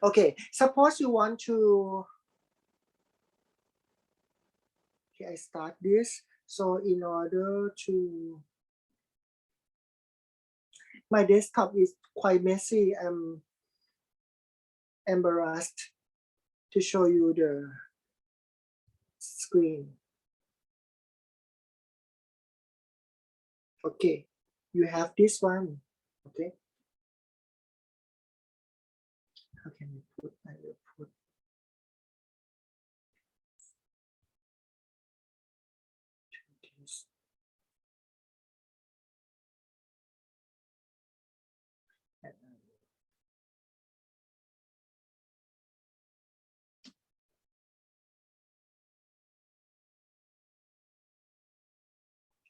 Okay, suppose you want to, okay, I start this. So in order to, my desktop is quite messy. I'm embarrassed to show you the screen. Okay, you have this one. Okay, how can we put? I will put. This.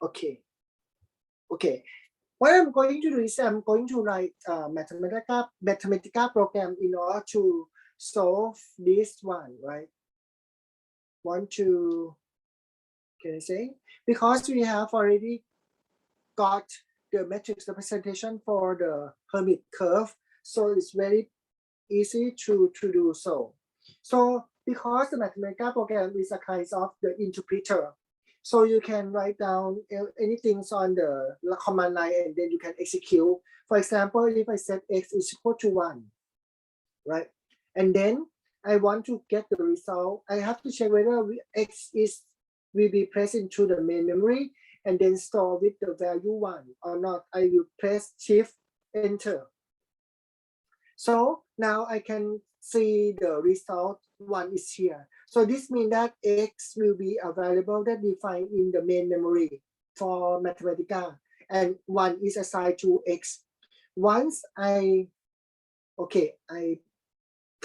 Okay. Okay. What I'm going to do is I'm going to write Mathematica program in order to solve this one, right? Want to, can I say? Because we have already got the matrix representation for the Hermite curve, so it's very easy to do so. So because the Mathematica program is a kind of the interpreter, so you can write down anything on the command line and then you can execute. For example, if I set x is equal to 1, right? And then I want to get the result. I have to check whether x will be pressed into the main memory and then store with the value 1 or not. I will press shift enter. So now I can see the result 1 is here. So this means that x will be a variable that defined in the main memory for Mathematica, and 1 is assigned to x. Once I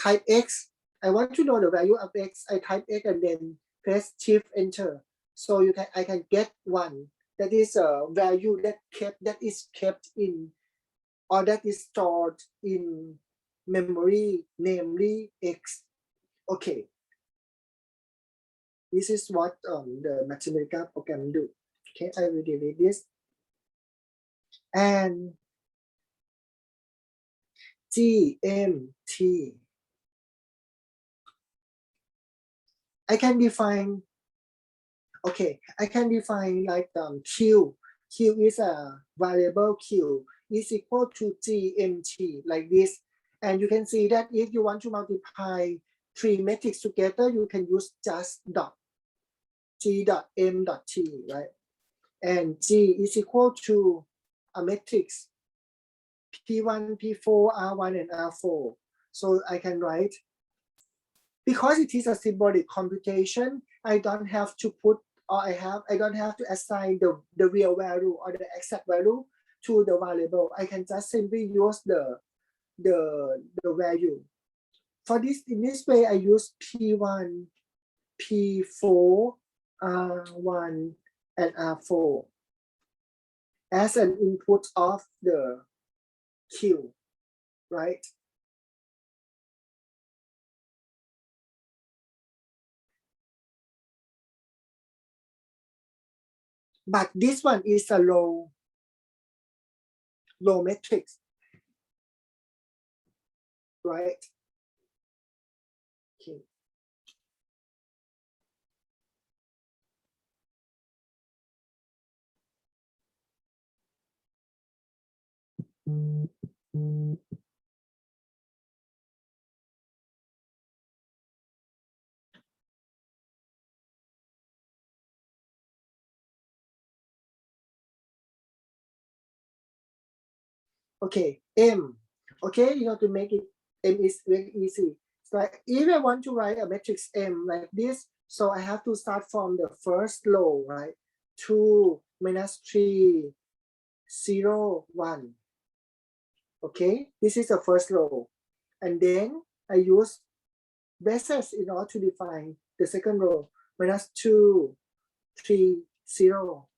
type x, I want to know the value of x. I type x and then press shift enter. So I can get 1. That is a value that is kept in, or that is stored in memory, namely x. Okay, this is what the Mathematica program do. Okay, I will delete this. And GMT, I can define, okay, I can define like Q is a variable Q is equal to GMT like this. And you can see that if you want to multiply 3 metrics together, you can use just dot G dot M dot T, right? And G is equal to a matrix P1, P4, R1, and R4. So I can write, because it is a symbolic computation, I don't have to put, or I don't have to assign the real value or the exact value to the variable. I can just simply use the value. For this, in this way, I use P1, P4, R1, and R4 as an input of the Q, right? But this one is a low matrix, right? Okay. Okay, M. Okay, you have to make it, M is very easy. So if I want to write a matrix M like this, so I have to start from the first row, right? 2 minus 3, 0, 1. Okay, this is the first row. And then I use braces in order to define the second row. Minus 2, 3, 0.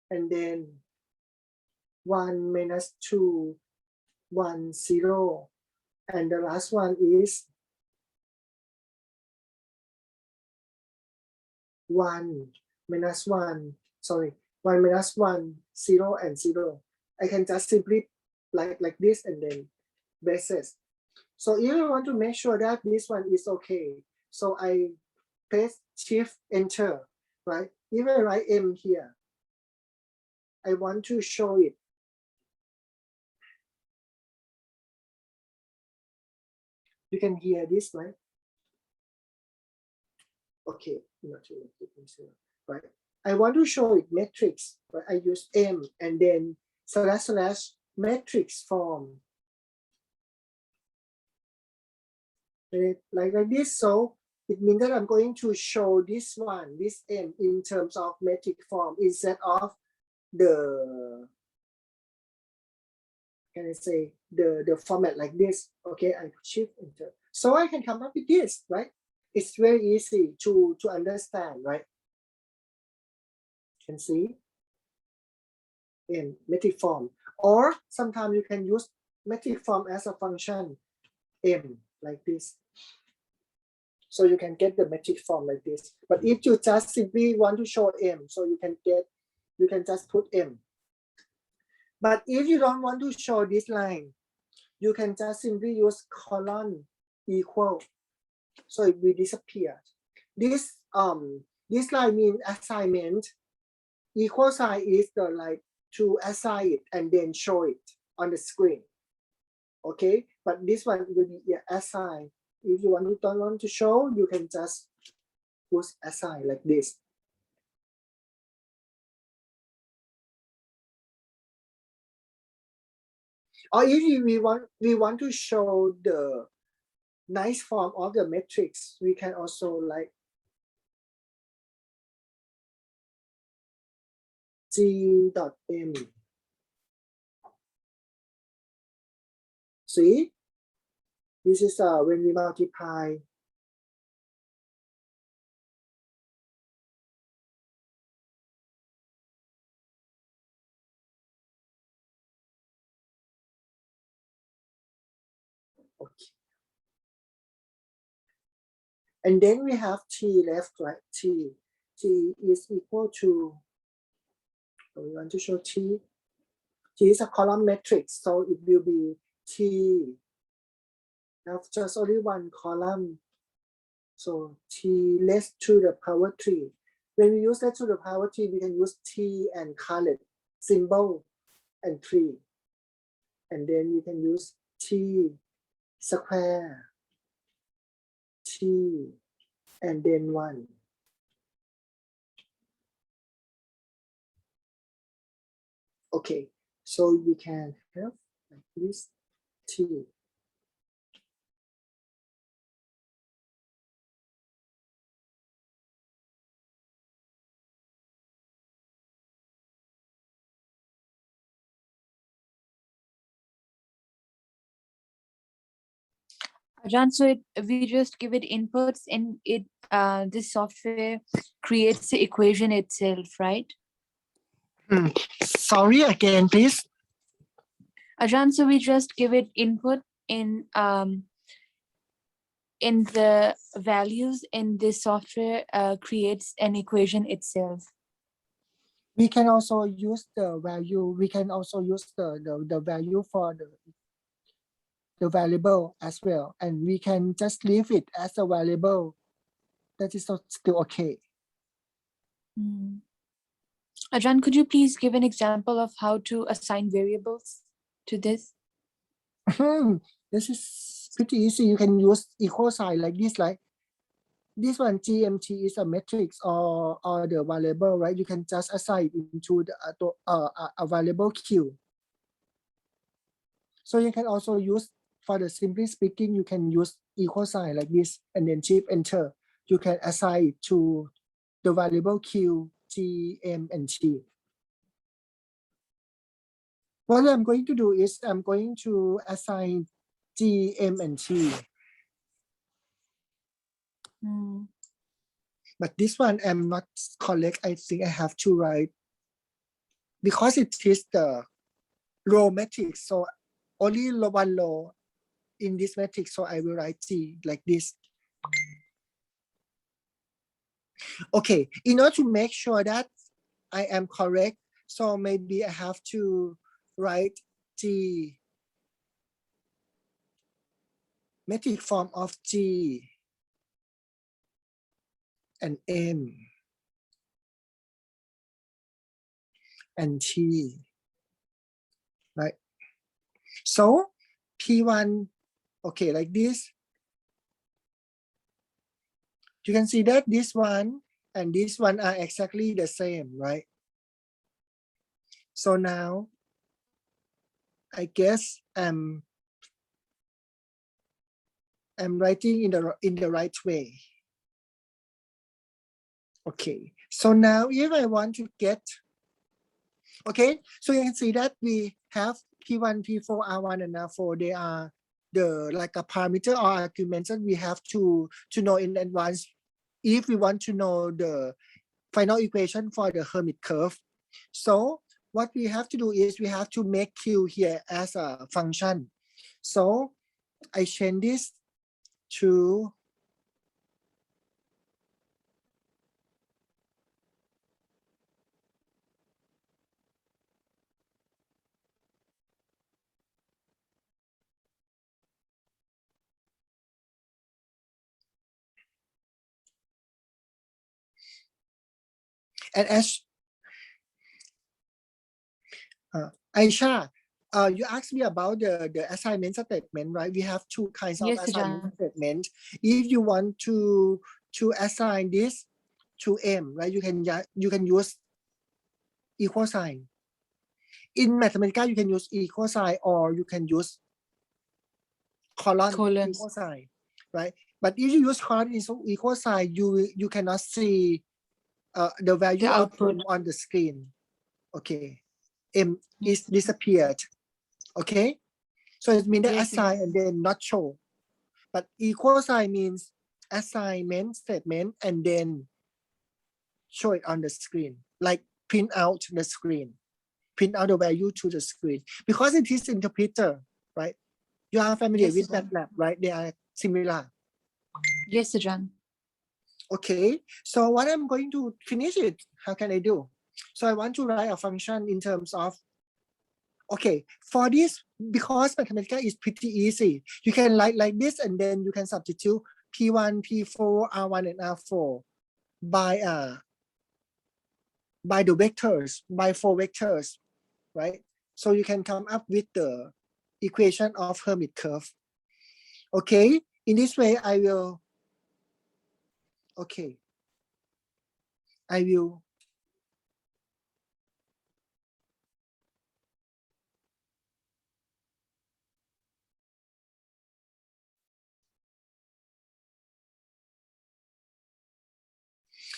And then 1 minus 2, 1, 0. And the last one is 1 minus 1, sorry, 1 minus 1, 0 and 0. I can just simply like this and then braces. So if I want to make sure that this one is okay, so I press Shift Enter, right? If I write M here, I want to show it. You can hear this, right? Okay, not to make it easier, right? I want to show it matrix, right? I use M and then / matrix form. Like this, so it means that I'm going to show this one, this M, in terms of matrix form instead of the, can I say, the format like this. Okay, I Shift Enter. So I can come up with this, right? It's very easy to understand, right? You can see in metric form, or sometimes you can use metric form as a function M like this. So you can get the metric form like this. But if you just simply want to show M, so you can just put M. But if you don't want to show this line, you can just simply use colon equal. So it will disappear. This line means assignment. Equal sign is the like to assign it and then show it on the screen. Okay, but this one will be assign. If you don't want to show, you can just use assign like this. Or if we want to show the nice form of the matrix, we can also like G.M. See, this is when we multiply. Okay. And then we have T left, right? T is equal to, we want to show T. T is a column matrix, so it will be T. Have just only one column. So T less to the power 3. When we use that to the power 3, we can use T and caret symbol and 3. And then you can use T square, T, and then 1. Okay, so you can have like this T. Ajahn, so we just give it inputs and it this software creates the equation itself, right? Sorry again, please. Ajahn, so we just give it input in the values, and this software creates an equation itself. We can also use the value. We can also use the value for the variable as well, and we can just leave it as a variable. That is still okay. Ajahn, could you please give an example of how to assign variables to this? This is pretty easy. You can use equal sign like this, like this one. GMT is a matrix or the variable, right? You can just assign it into the a variable Q. So you can also use, for the simply speaking, you can use equal sign like this and then Shift Enter. You can assign it to the variable Q, G, M, and T. What I'm going to do is I'm going to assign G, M, and T. But this one I'm not correct. I think I have to write, because it is the row matrix, so only one row in this matrix, so I will write G like this. Okay, in order to make sure that I am correct, so maybe I have to write G metric form of G and M and T, right? So P1, okay, like this. You can see that this one and this one are exactly the same, right? So now, I guess I'm writing in the right way. Okay, so now if I want to get, okay, so you can see that we have P1, P4, R1, and R4. They are the like a parameter or arguments that we have to know in advance if we want to know the final equation for the Hermite curve. So what we have to do is we have to make Q here as a function. So I change this to and as Aisha, you asked me about the assignment statement, right? We have two kinds of Yes, assignment John. statement. If you want to assign this to M, right? You can use equal sign. In Mathematica, you can use equal sign or you can use colon equal sign, right? But if you use colon equal sign, you cannot see the value The of output. M on the screen. Okay, M is disappeared. Okay, so it means that Yes, assign and then not show. But equal sign means assignment statement and then show it on the screen, like print out the screen, print out the value to the screen. Because it is interpreter, right? You are familiar Yes, with John. MATLAB, right? They are similar. Yes, John. Okay, so what I'm going to finish it, how can I do? So I want to write a function in terms of, okay, for this, because Mathematica is pretty easy, you can write like this and then you can substitute P1, P4, R1, and R4 by the vectors, by 4 vectors, right? So you can come up with the equation of Hermite curve. Okay, in this way, I will, okay, I will,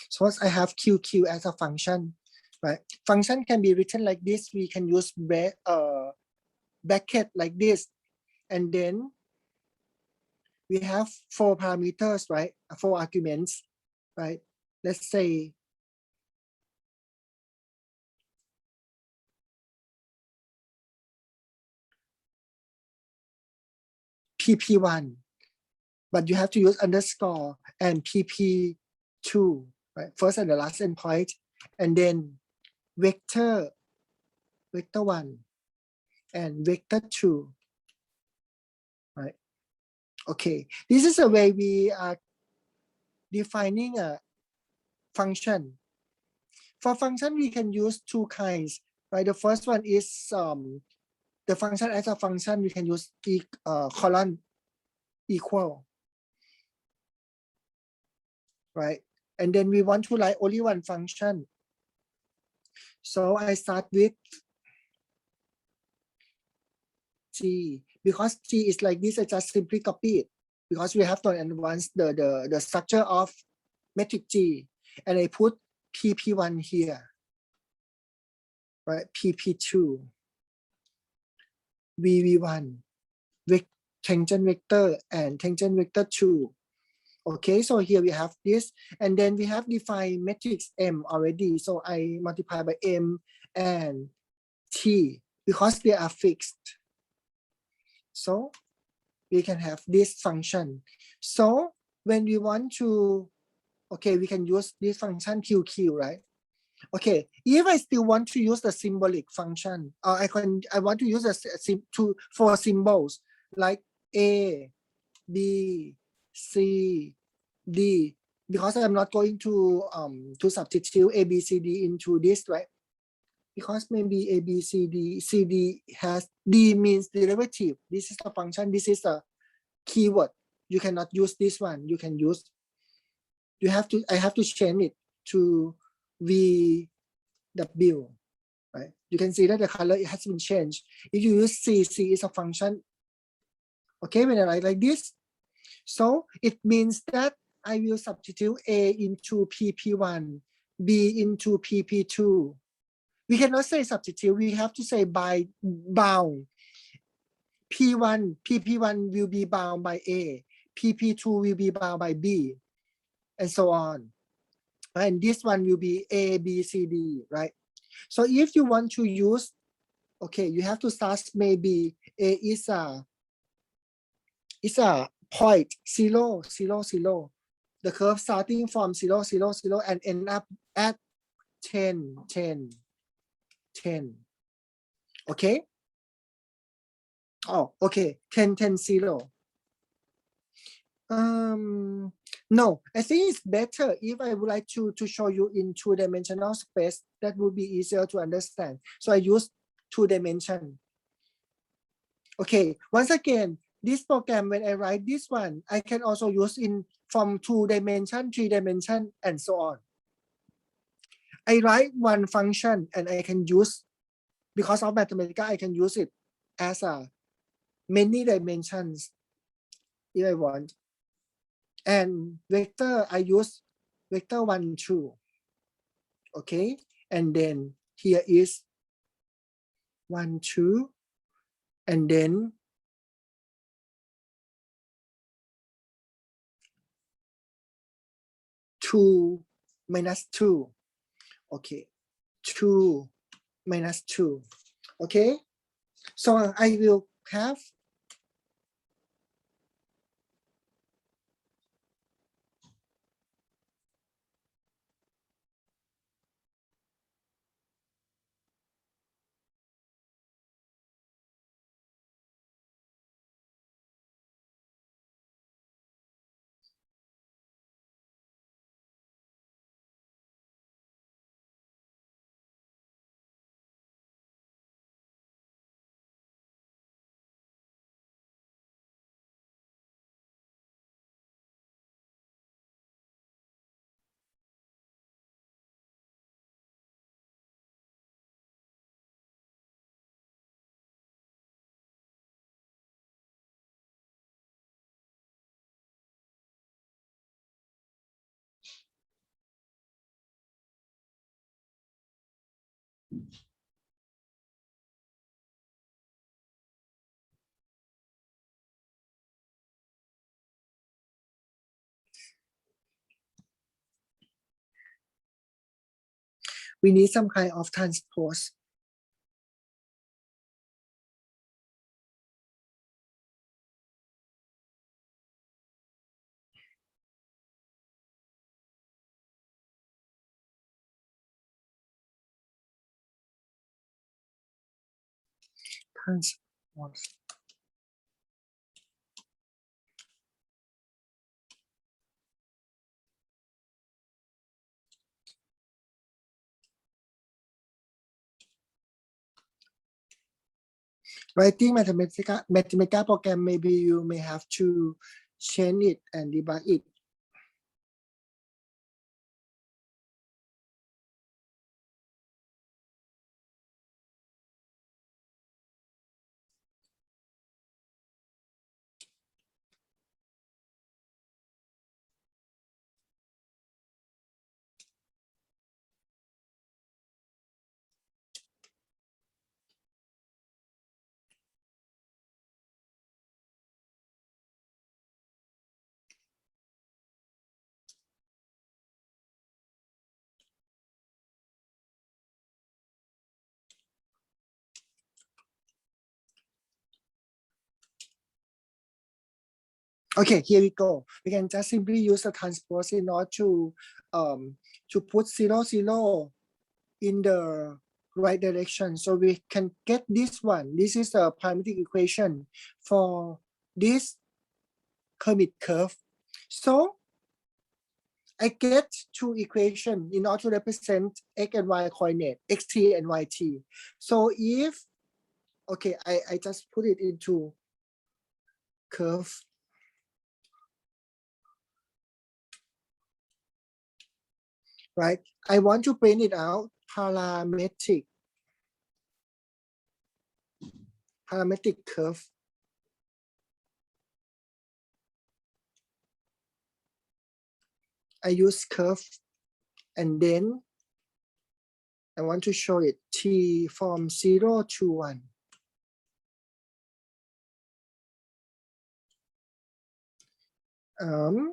so once I have QQ as a function, right? Function can be written like this. We can use bracket like this. And then we have 4 parameters, right? 4 arguments, right? Let's say PP1, but you have to use underscore and PP2, right? First and the last endpoint, and then vector 1 and vector 2, right? Okay, this is the way we are defining a function. For function, we can use 2 kinds, right? The first one is the function as a function, we can use colon equal, right? And then we want to write only one function. So I start with G. Because G is like this, I just simply copy it. Because we have to advance the structure of metric G. And I put PP1 here, right? PP2, VV1, tangent vector and tangent vector 2. Okay, so here we have this, and then we have defined matrix M already. So I multiply by M and T because they are fixed. So we can have this function. So when we want to, okay, we can use this function QQ, right? Okay, if I still want to use the symbolic function, I want to use for symbols like A, B, C, D. Because I'm not going to substitute A, B, C, D into this, right? Because maybe A, B, C, D, C, D has D means derivative. This is a function. This is a keyword. You cannot use this one. You can use. I have to change it to VW, right? You can see that the color it has been changed. If you use C, C is a function. Okay, when I write like this, so it means that I will substitute A into PP1, B into PP2. We cannot say substitute, we have to say by bound. PP1 will be bound by A, PP2 will be bound by B, and so on. And this one will be A, B, C, D, right? So if you want to use, okay, you have to start maybe A is a point 0, 0, 0. The curve starting from 0, 0, 0 and end up at 10, 10, 10. Okay? Oh, okay. 10, 10, 0. No, I think it's better if I would like to show you in two-dimensional space. That would be easier to understand. So I use two-dimension. Okay, once again, this program, when I write this one, I can also use in from 2-dimension, 3-dimension, and so on. I write one function and I can use, because of Mathematica, I can use it as a many dimensions if I want. And vector, I use vector 1, 2. Okay, and then here is 1, 2, and then 2 minus 2. Okay, 2 minus 2. Okay, so I will have we need some kind of transpose. Transpose. Writing Mathematica program, maybe you may have to change it and debug it. Okay, here we go. We can just simply use the transpose in order to put 0, 0 in the right direction. So we can get this one. This is the parametric equation for this Hermite curve. So I get two equations in order to represent x and y coordinate, xt and yt. So if, okay, I just put it into curve. Right? I want to print it out parametric curve. I use curve and then I want to show it t from 0 to 1.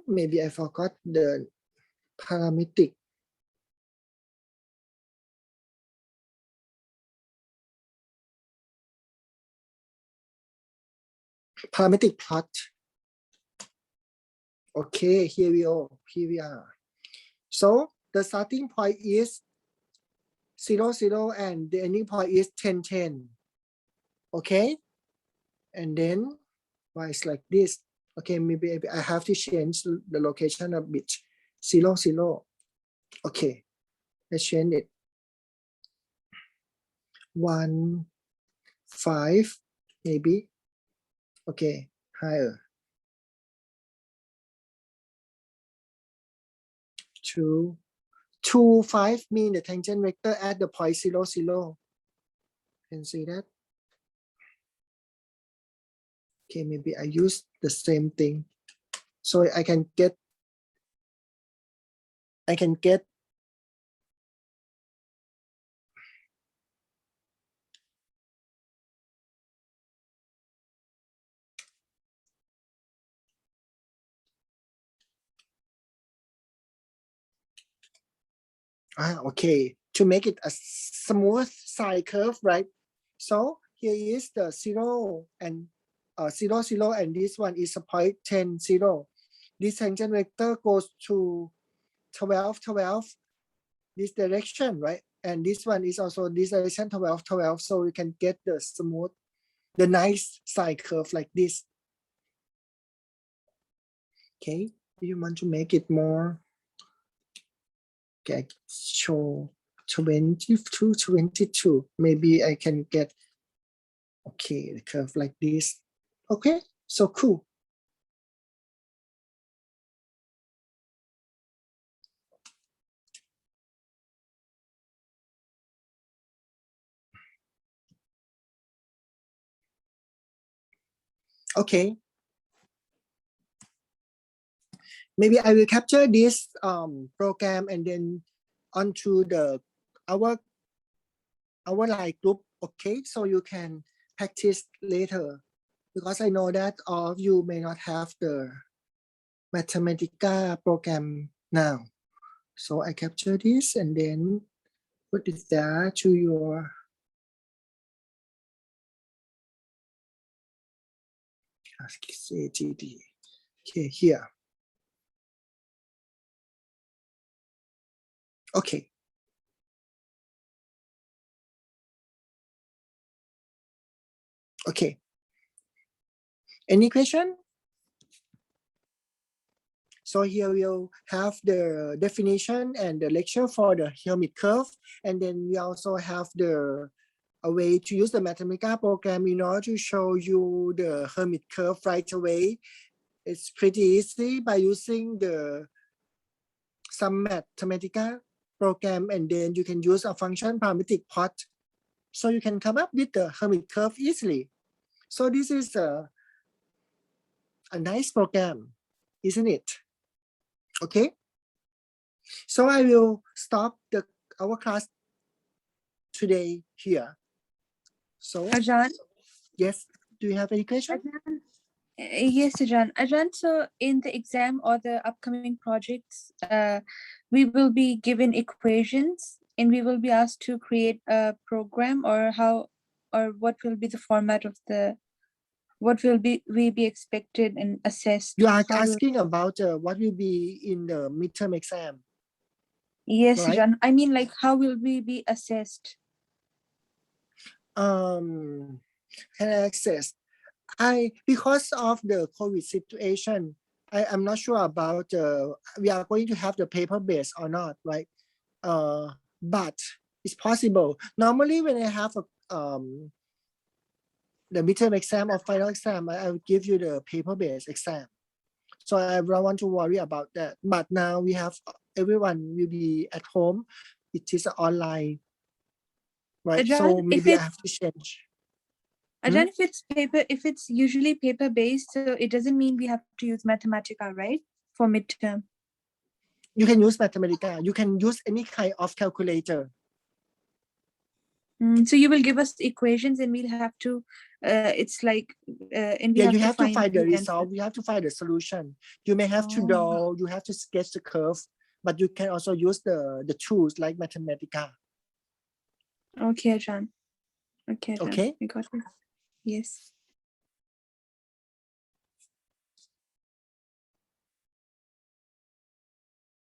Maybe I forgot the parametric. Parametric plot. Okay, here we are. So the starting point is 0, 0, and the ending point is 10, 10. Okay, and then why it's like this? Okay, maybe I have to change the location a bit. 0, 0. Okay, let's change it. 1, 5, maybe. Okay, higher. 2, 2, 5 mean the tangent vector at the point 0, 0. Can see that? Okay, maybe I use the same thing. So I can get okay, to make it a smooth sine curve, right? So here is the 0 and 0, 0, and this one is a point 10, 0. This tangent vector goes to 12, 12, this direction, right? And this one is also this direction, 12, 12. So we can get the smooth, the nice sine curve like this. Okay, you want to make it more, okay, show 22, 22. Maybe I can get, okay, the curve like this. Okay, so cool. Okay, maybe I will capture this program and then onto the our live group. Okay, so you can practice later, because I know that all of you may not have the Mathematica program now. So I capture this and then put it there to your CAGD. Okay, here. Okay. Okay. Any question? So here we'll have the definition and the lecture for the Hermite curve. And then we also have a way to use the Mathematica program in order to show you the Hermite curve right away. It's pretty easy by using some Mathematica program, and then you can use a function parametric plot. So you can come up with the Hermite curve easily. So this is a nice program, isn't it? Okay. So I will stop our class today here. So Ajahn, yes, do you have any question? Yes, Ajahn, so in the exam or the upcoming projects, we will be given equations and we will be asked to create a program, or what will be the format of what will we be expected and assessed? You are asking about what will be in the midterm exam. Yes, right? Ajahn. I mean, like, how will we be assessed? Can I access? because of the COVID situation, I'm not sure about we are going to have the paper based or not, right? But it's possible. Normally, when I have the midterm exam or final exam, I will give you the paper based exam. So I don't want to worry about that. But now we have everyone will be at home. It is online, right? Ajahn, So if maybe I it's have to change. Ajahn, if it's usually paper based, so it doesn't mean we have to use Mathematica, right? For midterm. You can use Mathematica. You can use any kind of calculator. So you will give us equations and we'll have to, it's like, and we Yeah, you have to find find the the answer. result. You have to find the solution. You may have to Oh. draw. You have to sketch the curve, but you can also use the tools like Mathematica. Okay, Ajahn. Okay, Ajahn. Okay. We got it. Yes.